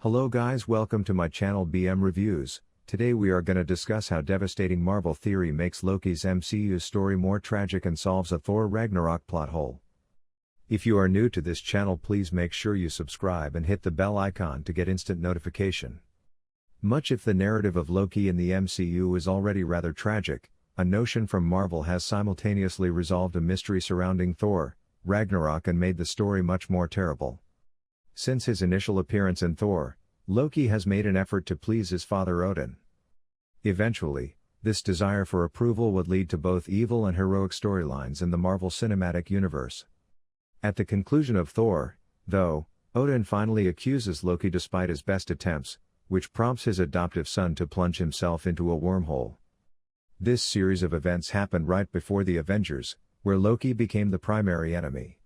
Hello guys, welcome to my channel BM Reviews. Today we are gonna discuss how devastating Marvel theory makes Loki's MCU story more tragic and solves a Thor Ragnarok plot hole. If you are new to this channel, please make sure you subscribe and hit the bell icon to get instant notification. Much if the narrative of Loki in the MCU is already rather tragic, a notion from Marvel has simultaneously resolved a mystery surrounding Thor Ragnarok and made the story much more terrible. Since his initial appearance in Thor, Loki has made an effort to please his father Odin. Eventually, this desire for approval would lead to both evil and heroic storylines in the Marvel Cinematic Universe. At the conclusion of Thor, though, Odin finally accuses Loki despite his best attempts, which prompts his adoptive son to plunge himself into a wormhole. This series of events happened right before the Avengers, where Loki became the primary enemy.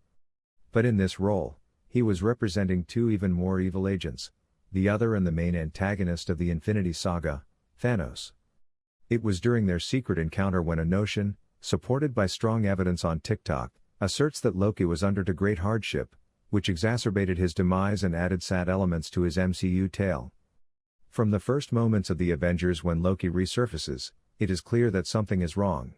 But in this role, he was representing two even more evil agents, the other and the main antagonist of the Infinity Saga, Thanos. It was during their secret encounter when a notion, supported by strong evidence on TikTok, asserts that Loki was under to great hardship, which exacerbated his demise and added sad elements to his MCU tale. From the first moments of the Avengers when Loki resurfaces, it is clear that something is wrong.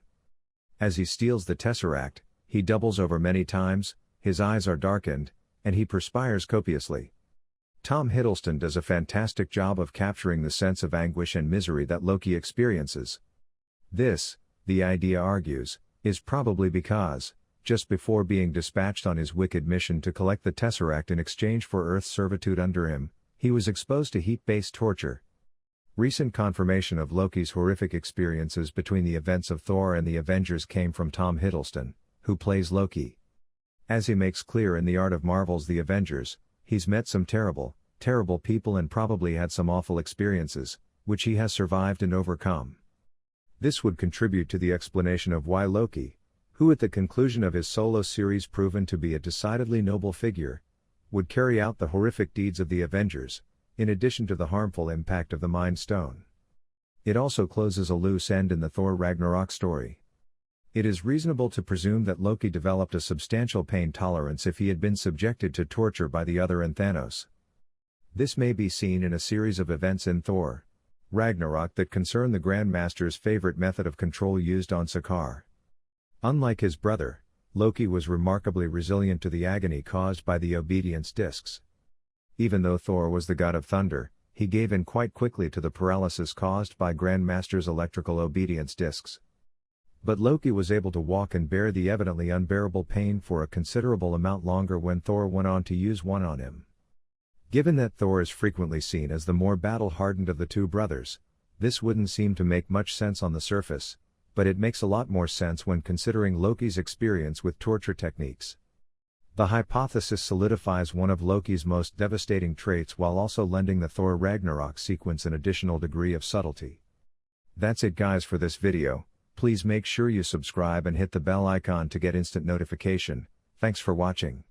As he steals the Tesseract, he doubles over many times, his eyes are darkened, and he perspires copiously. Tom Hiddleston does a fantastic job of capturing the sense of anguish and misery that Loki experiences. This, the idea argues, is probably because, just before being dispatched on his wicked mission to collect the Tesseract in exchange for Earth's servitude under him, he was exposed to heat-based torture. Recent confirmation of Loki's horrific experiences between the events of Thor and the Avengers came from Tom Hiddleston, who plays Loki. As he makes clear in The Art of Marvel's The Avengers, he's met some terrible people and probably had some awful experiences, which he has survived and overcome. This would contribute to the explanation of why Loki, who at the conclusion of his solo series proven to be a decidedly noble figure, would carry out the horrific deeds of the Avengers, in addition to the harmful impact of the Mind Stone. It also closes a loose end in the Thor Ragnarok story. It is reasonable to presume that Loki developed a substantial pain tolerance if he had been subjected to torture by the other and Thanos. This may be seen in a series of events in Thor Ragnarok that concern the Grand Master's favorite method of control used on Sakaar. Unlike his brother, Loki was remarkably resilient to the agony caused by the obedience discs. Even though Thor was the god of thunder, he gave in quite quickly to the paralysis caused by Grand Master's electrical obedience discs. But Loki was able to walk and bear the evidently unbearable pain for a considerable amount longer when Thor went on to use one on him. Given that Thor is frequently seen as the more battle-hardened of the two brothers, this wouldn't seem to make much sense on the surface, but it makes a lot more sense when considering Loki's experience with torture techniques. The hypothesis solidifies one of Loki's most devastating traits while also lending the Thor Ragnarok sequence an additional degree of subtlety. That's it guys for this video. Please make sure you subscribe and hit the bell icon to get instant notification. Thanks for watching.